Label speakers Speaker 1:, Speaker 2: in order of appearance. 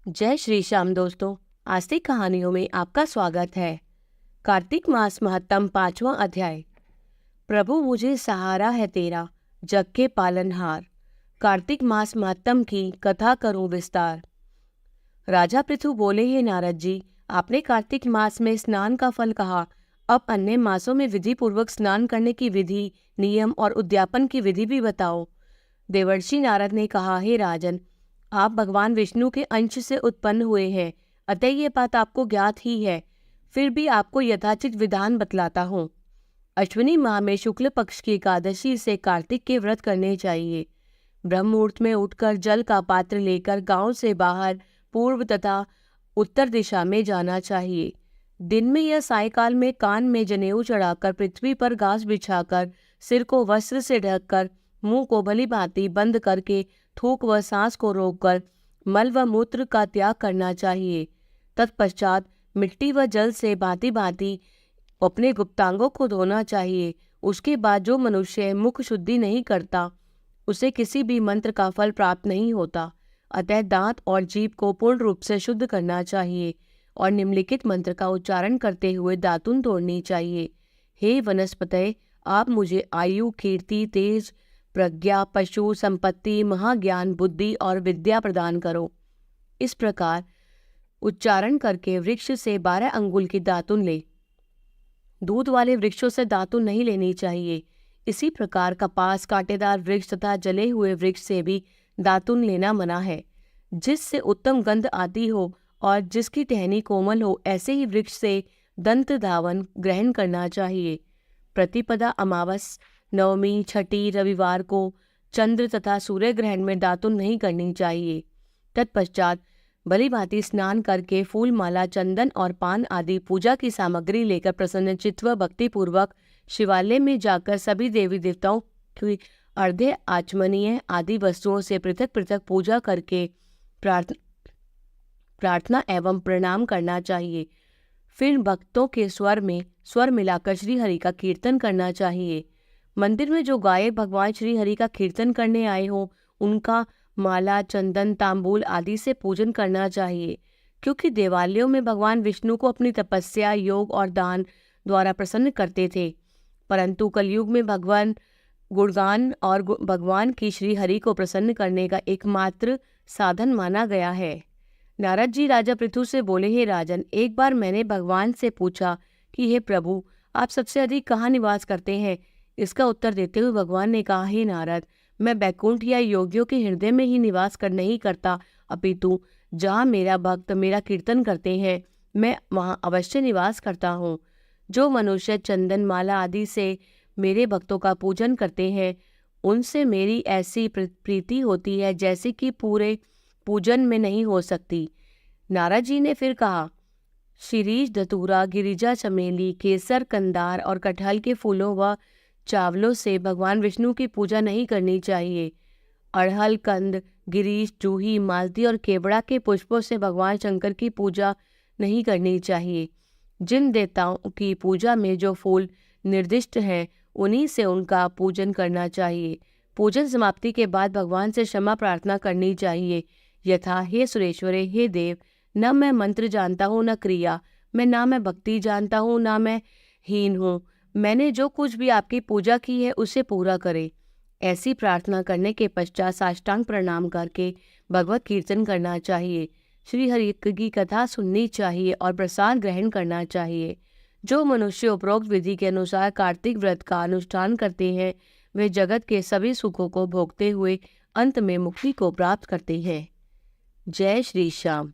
Speaker 1: जय श्री श्याम दोस्तों। आस्तिक कहानियों में आपका स्वागत है। कार्तिक मास महत्तम 5वां अध्याय। प्रभु मुझे सहारा है तेरा, जग के पालनहार। कार्तिक मास महत्तम की कथा करूं विस्तार। राजा पृथु बोले, हे नारद जी, आपने कार्तिक मास में स्नान का फल कहा, अब अन्य मासों में विधि पूर्वक स्नान करने की विधि, नियम और उद्यापन की विधि भी बताओ। देवर्षि नारद ने कहा, हे राजन, आप भगवान विष्णु के अंश से उत्पन्न हुए हैं, अतः ये बात आपको ज्ञात ही है। फिर भी आपको यथाचित विधान बतलाता हूँ। अश्विनी माह में शुक्ल पक्ष की एकादशी से कार्तिक के व्रत करने चाहिए। ब्रह्म मुहूर्त में उठकर जल का पात्र लेकर गांव से बाहर पूर्व तथा उत्तर दिशा में जाना चाहिए। दिन में या सायकाल में कान में जनेऊ चढ़ाकर, पृथ्वी पर घास बिछाकर, सिर को वस्त्र से ढककर, मुंह को भली भांति बंद करके, थूक व सांस को रोककर मल व मूत्र का त्याग करना चाहिए। तत्पश्चात मिट्टी व जल से भांति भांति अपने गुप्तांगों को धोना चाहिए। उसके बाद जो मनुष्य मुख शुद्धि नहीं करता, उसे किसी भी मंत्र का फल प्राप्त नहीं होता। अतः दांत और जीभ को पूर्ण रूप से शुद्ध करना चाहिए और निम्नलिखित मंत्र का उच्चारण करते हुए दातुन तोड़नी चाहिए। हे वनस्पतये, आप मुझे आयु, कीर्ति, तेज, प्रज्ञा, पशु, संपत्ति, महाज्ञान, बुद्धि और विद्या प्रदान करो। इस प्रकार उच्चारण करके वृक्ष से 12 अंगुल की दातुन ले। दूध वाले वृक्षों से दातुन नहीं लेनी चाहिए। इसी प्रकार कपास, कांटेदार वृक्ष तथा जले हुए वृक्ष से भी दातुन लेना मना है। जिससे उत्तम गंध आती हो और जिसकी टहनी कोमल हो, ऐसे ही वृक्ष से दंत धावन ग्रहण करना चाहिए। प्रतिपदा, अमावस, नवमी, छठी, रविवार को चंद्र तथा सूर्य ग्रहण में दातुन नहीं करनी चाहिए। तत्पश्चात भली भांति स्नान करके फूल माला, चंदन और पान आदि पूजा की सामग्री लेकर प्रसन्नचित्त व भक्तिपूर्वक शिवालय में जाकर सभी देवी देवताओं की अर्घ्य, आचमनीय आदि वस्तुओं से पृथक पृथक पूजा करके प्रार्थना एवं प्रणाम करना चाहिए। फिर भक्तों के स्वर में स्वर मिलाकर श्री हरि का कीर्तन करना चाहिए। मंदिर में जो गायक भगवान श्री हरि का कीर्तन करने आए हों, उनका माला, चंदन, तांबूल आदि से पूजन करना चाहिए, क्योंकि देवालयों में भगवान विष्णु को अपनी तपस्या, योग और दान द्वारा प्रसन्न करते थे। परंतु कलयुग में भगवान गुणगान और भगवान की श्री हरि को प्रसन्न करने का एकमात्र साधन माना गया है। नारद जी राजा पृथु से बोले, हे राजन, एक बार मैंने भगवान से पूछा कि हे प्रभु, आप सबसे अधिक कहाँ निवास करते हैं? इसका उत्तर देते हुए भगवान ने कहा, हे नारद, मैं बैकुंठ या योगियों के हृदय में ही निवास कर नहीं करता, अपितु जहाँ मेरा भक्त मेरा कीर्तन करते हैं, मैं वहाँ अवश्य निवास करता हूँ। जो मनुष्य चंदन, माला आदि से मेरे भक्तों का पूजन करते हैं, उनसे मेरी ऐसी प्रीति होती है जैसे कि पूरे पूजन में नहीं हो सकती। नारद जी ने फिर कहा, शिरीष, धतूरा, गिरिजा, चमेली, केसर, कंदार और कटहल के फूलों व चावलों से भगवान विष्णु की पूजा नहीं करनी चाहिए। अड़हल, कंद, गिरीश, जूही, मालती और केवड़ा के पुष्पों से भगवान शंकर की पूजा नहीं करनी चाहिए। जिन देवताओं की पूजा में जो फूल निर्दिष्ट हैं, उन्हीं से उनका पूजन करना चाहिए। पूजन समाप्ति के बाद भगवान से क्षमा प्रार्थना करनी चाहिए, यथा, हे सुरेश्वरे, हे देव, न मैं मंत्र जानता हूँ न क्रिया, ना मैं भक्ति जानता हूँ न मैं हीन हूँ, मैंने जो कुछ भी आपकी पूजा की है उसे पूरा करे। ऐसी प्रार्थना करने के पश्चात साष्टांग प्रणाम करके भगवत कीर्तन करना चाहिए, श्री हरि की कथा सुननी चाहिए और प्रसाद ग्रहण करना चाहिए। जो मनुष्य उपरोक्त विधि के अनुसार कार्तिक व्रत का अनुष्ठान करते हैं, वे जगत के सभी सुखों को भोगते हुए अंत में मुक्ति को प्राप्त करते हैं। जय श्री श्याम।